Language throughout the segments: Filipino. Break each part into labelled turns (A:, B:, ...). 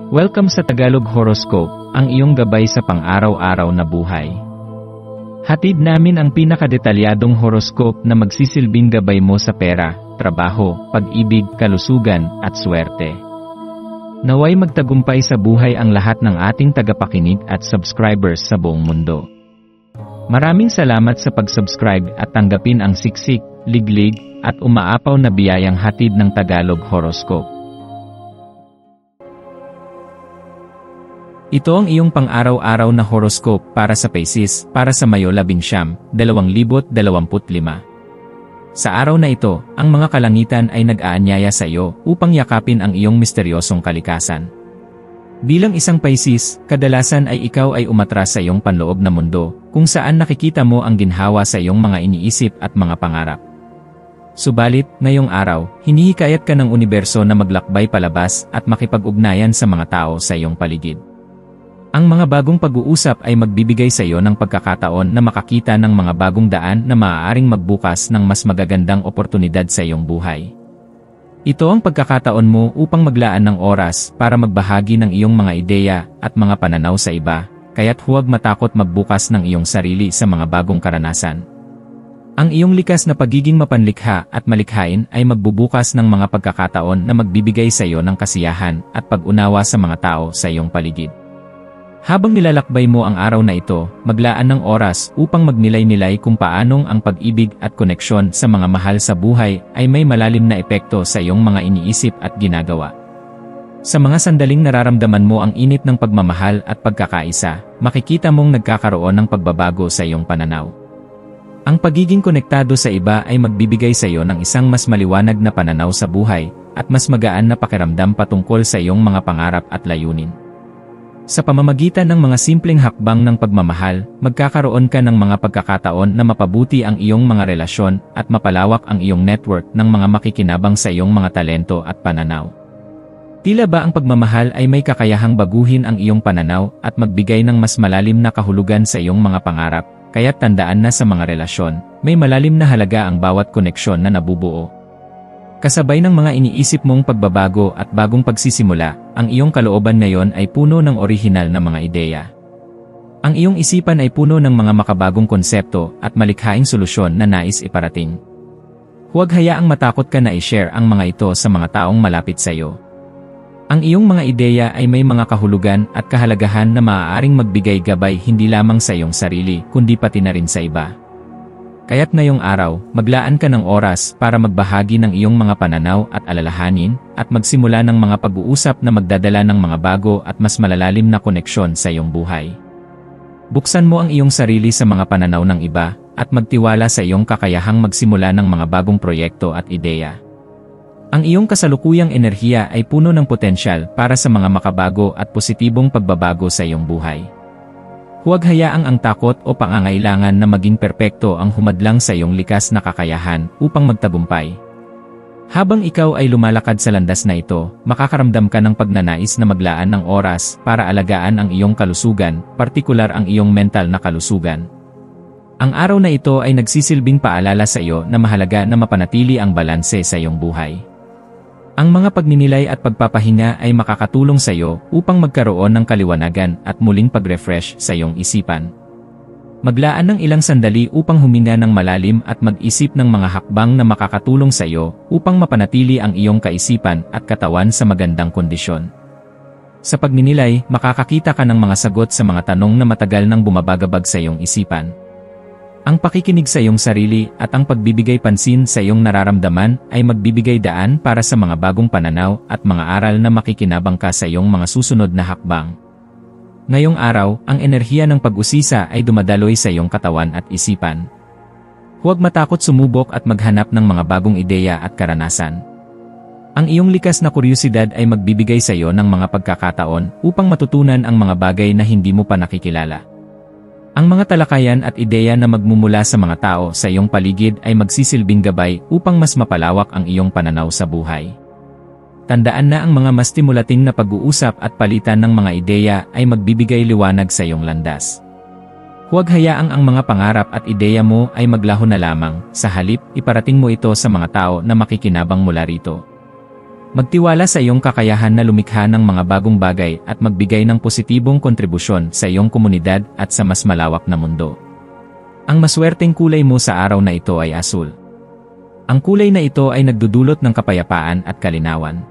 A: Welcome sa Tagalog Horoscope, ang iyong gabay sa pang-araw-araw na buhay. Hatid namin ang pinakadetalyadong horoscope na magsisilbing gabay mo sa pera, trabaho, pag-ibig, kalusugan, at swerte. Naway magtagumpay sa buhay ang lahat ng ating tagapakinig at subscribers sa buong mundo. Maraming salamat sa pag-subscribe at tanggapin ang siksik, liglig, at umaapaw na biyayang hatid ng Tagalog Horoscope. Ito ang iyong pang-araw-araw na horoscope para sa Pisces para sa Mayo 19, 2025. Sa araw na ito, ang mga kalangitan ay nag-aanyaya sa iyo upang yakapin ang iyong misteryosong kalikasan. Bilang isang Pisces, kadalasan ay ikaw ay umatras sa iyong panloob na mundo, kung saan nakikita mo ang ginhawa sa iyong mga iniisip at mga pangarap. Subalit, ngayong araw, hinihikayat ka ng universo na maglakbay palabas at makipag-ugnayan sa mga tao sa iyong paligid. Ang mga bagong pag-uusap ay magbibigay sa iyo ng pagkakataon na makakita ng mga bagong daan na maaaring magbukas ng mas magagandang oportunidad sa iyong buhay. Ito ang pagkakataon mo upang maglaan ng oras para magbahagi ng iyong mga ideya at mga pananaw sa iba, kaya't huwag matakot magbukas ng iyong sarili sa mga bagong karanasan. Ang iyong likas na pagiging mapanlikha at malikhain ay magbubukas ng mga pagkakataon na magbibigay sa iyo ng kasiyahan at pag-unawa sa mga tao sa iyong paligid. Habang nilalakbay mo ang araw na ito, maglaan ng oras upang magnilay-nilay kung paanong ang pag-ibig at koneksyon sa mga mahal sa buhay ay may malalim na epekto sa iyong mga iniisip at ginagawa. Sa mga sandaling nararamdaman mo ang init ng pagmamahal at pagkakaisa, makikita mong nagkakaroon ng pagbabago sa iyong pananaw. Ang pagiging konektado sa iba ay magbibigay sa iyo ng isang mas maliwanag na pananaw sa buhay at mas magaan na pakiramdam patungkol sa iyong mga pangarap at layunin. Sa pamamagitan ng mga simpleng hakbang ng pagmamahal, magkakaroon ka ng mga pagkakataon na mapabuti ang iyong mga relasyon at mapalawak ang iyong network ng mga makikinabang sa iyong mga talento at pananaw. Tila ba ang pagmamahal ay may kakayahang baguhin ang iyong pananaw at magbigay ng mas malalim na kahulugan sa iyong mga pangarap, kaya't tandaan na sa mga relasyon, may malalim na halaga ang bawat koneksyon na nabubuo. Kasabay ng mga iniisip mong pagbabago at bagong pagsisimula, ang iyong kalooban ngayon ay puno ng orihinal na mga ideya. Ang iyong isipan ay puno ng mga makabagong konsepto at malikhaing solusyon na nais iparating. Huwag hayaang matakot ka na i-share ang mga ito sa mga taong malapit sa iyo. Ang iyong mga ideya ay may mga kahulugan at kahalagahan na maaaring magbigay gabay hindi lamang sa iyong sarili kundi pati na rin sa iba. Kaya't ngayong araw, maglaan ka ng oras para magbahagi ng iyong mga pananaw at alalahanin, at magsimula ng mga pag-uusap na magdadala ng mga bago at mas malalalim na koneksyon sa iyong buhay. Buksan mo ang iyong sarili sa mga pananaw ng iba, at magtiwala sa iyong kakayahang magsimula ng mga bagong proyekto at ideya. Ang iyong kasalukuyang enerhiya ay puno ng potensyal para sa mga makabago at positibong pagbabago sa iyong buhay. Huwag hayaang ang takot o pangangailangan na maging perpekto ang humadlang sa iyong likas na kakayahan upang magtagumpay. Habang ikaw ay lumalakad sa landas na ito, makakaramdam ka ng pagnanais na maglaan ng oras para alagaan ang iyong kalusugan, partikular ang iyong mental na kalusugan. Ang araw na ito ay nagsisilbing paalala sa iyo na mahalaga na mapanatili ang balanse sa iyong buhay. Ang mga pagninilay at pagpapahinga ay makakatulong sa iyo upang magkaroon ng kaliwanagan at muling pag-refresh sa iyong isipan. Maglaan ng ilang sandali upang huminga ng malalim at mag-isip ng mga hakbang na makakatulong sa iyo upang mapanatili ang iyong kaisipan at katawan sa magandang kondisyon. Sa pagninilay, makakakita ka ng mga sagot sa mga tanong na matagal nang bumabagabag sa iyong isipan. Ang pakikinig sa iyong sarili at ang pagbibigay pansin sa iyong nararamdaman ay magbibigay daan para sa mga bagong pananaw at mga aral na makikinabang ka sa iyong mga susunod na hakbang. Ngayong araw, ang enerhiya ng pag-usisa ay dumadaloy sa iyong katawan at isipan. Huwag matakot sumubok at maghanap ng mga bagong ideya at karanasan. Ang iyong likas na kuryusidad ay magbibigay sa iyo ng mga pagkakataon upang matutunan ang mga bagay na hindi mo pa nakikilala. Ang mga talakayan at ideya na magmumula sa mga tao sa iyong paligid ay magsisilbing gabay upang mas mapalawak ang iyong pananaw sa buhay. Tandaan na ang mga mas stimulating na pag-uusap at palitan ng mga ideya ay magbibigay liwanag sa iyong landas. Huwag hayaang ang mga pangarap at ideya mo ay maglaho na lamang, sa halip, iparating mo ito sa mga tao na makikinabang mula rito. Magtiwala sa iyong kakayahan na lumikha ng mga bagong bagay at magbigay ng positibong kontribusyon sa iyong komunidad at sa mas malawak na mundo. Ang maswerteng kulay mo sa araw na ito ay asul. Ang kulay na ito ay nagdudulot ng kapayapaan at kalinawan.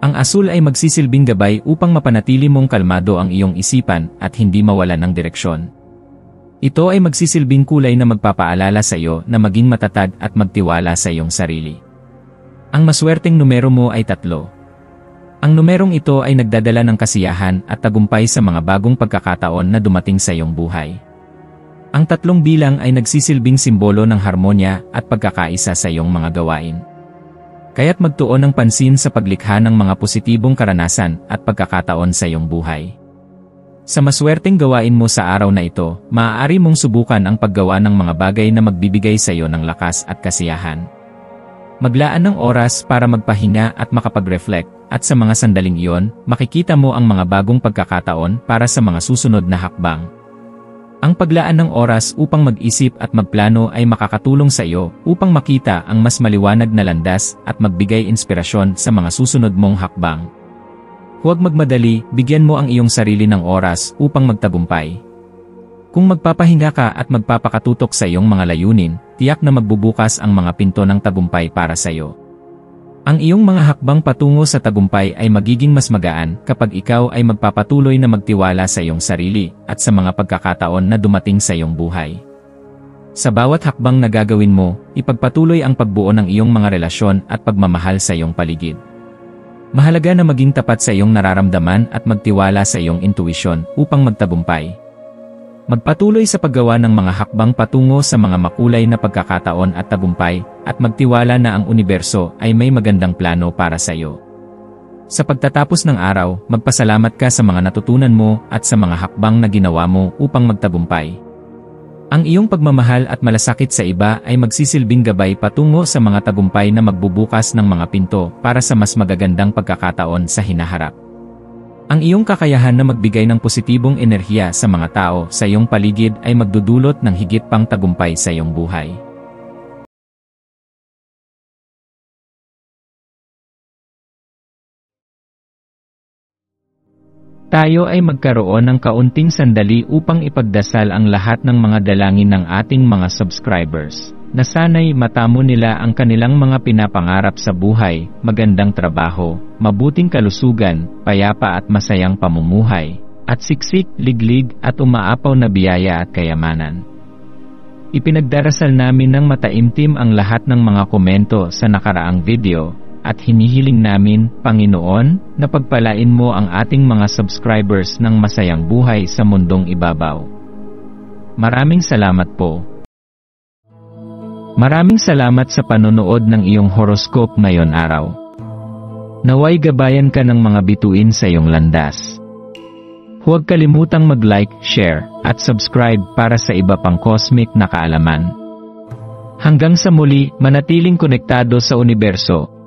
A: Ang asul ay magsisilbing gabay upang mapanatili mong kalmado ang iyong isipan at hindi mawalan ng direksyon. Ito ay magsisilbing kulay na magpapaalala sa iyo na maging matatag at magtiwala sa iyong sarili. Ang maswerteng numero mo ay 3. Ang numerong ito ay nagdadala ng kasiyahan at tagumpay sa mga bagong pagkakataon na dumating sa iyong buhay. Ang 3 bilang ay nagsisilbing simbolo ng harmonya at pagkakaisa sa iyong mga gawain. Kaya't magtuon ng pansin sa paglikha ng mga positibong karanasan at pagkakataon sa iyong buhay. Sa maswerteng gawain mo sa araw na ito, maaari mong subukan ang paggawa ng mga bagay na magbibigay sa iyo ng lakas at kasiyahan. Maglaan ng oras para magpahinga at makapag-reflect, at sa mga sandaling iyon, makikita mo ang mga bagong pagkakataon para sa mga susunod na hakbang. Ang paglaan ng oras upang mag-isip at magplano ay makakatulong sa iyo upang makita ang mas maliwanag na landas at magbigay inspirasyon sa mga susunod mong hakbang. Huwag magmadali, bigyan mo ang iyong sarili ng oras upang magtagumpay. Kung magpapahinga ka at magpapakatutok sa iyong mga layunin, tiyak na magbubukas ang mga pinto ng tagumpay para sa iyo. Ang iyong mga hakbang patungo sa tagumpay ay magiging mas magaan kapag ikaw ay magpapatuloy na magtiwala sa iyong sarili at sa mga pagkakataon na dumating sa iyong buhay. Sa bawat hakbang na gagawin mo, ipagpatuloy ang pagbuo ng iyong mga relasyon at pagmamahal sa iyong paligid. Mahalaga na maging tapat sa iyong nararamdaman at magtiwala sa iyong intuisyon upang magtagumpay. Magpatuloy sa paggawa ng mga hakbang patungo sa mga makulay na pagkakataon at tagumpay, at magtiwala na ang universo ay may magandang plano para sa iyo. Sa pagtatapos ng araw, magpasalamat ka sa mga natutunan mo at sa mga hakbang na ginawa mo upang magtagumpay. Ang iyong pagmamahal at malasakit sa iba ay magsisilbing gabay patungo sa mga tagumpay na magbubukas ng mga pinto para sa mas magagandang pagkakataon sa hinaharap. Ang iyong kakayahan na magbigay ng positibong enerhiya sa mga tao sa iyong paligid ay magdudulot ng higit pang tagumpay sa iyong buhay. Tayo ay magkaroon ng kaunting sandali upang ipagdasal ang lahat ng mga dalangin ng ating mga subscribers, na sana'y matamo nila ang kanilang mga pinapangarap sa buhay, magandang trabaho, mabuting kalusugan, payapa at masayang pamumuhay, at siksik, liglig at umaapaw na biyaya at kayamanan. Ipinagdarasal namin ng mataimtim ang lahat ng mga komento sa nakaraang video, at hinihiling namin, Panginoon, na pagpalain mo ang ating mga subscribers ng masayang buhay sa mundong ibabaw. Maraming salamat po. Maraming salamat sa panonood ng iyong horoscope ngayon araw. Naway gabayan ka ng mga bituin sa iyong landas. Huwag kalimutang mag-like, share, at subscribe para sa iba pang cosmic na kaalaman. Hanggang sa muli, manatiling konektado sa universo.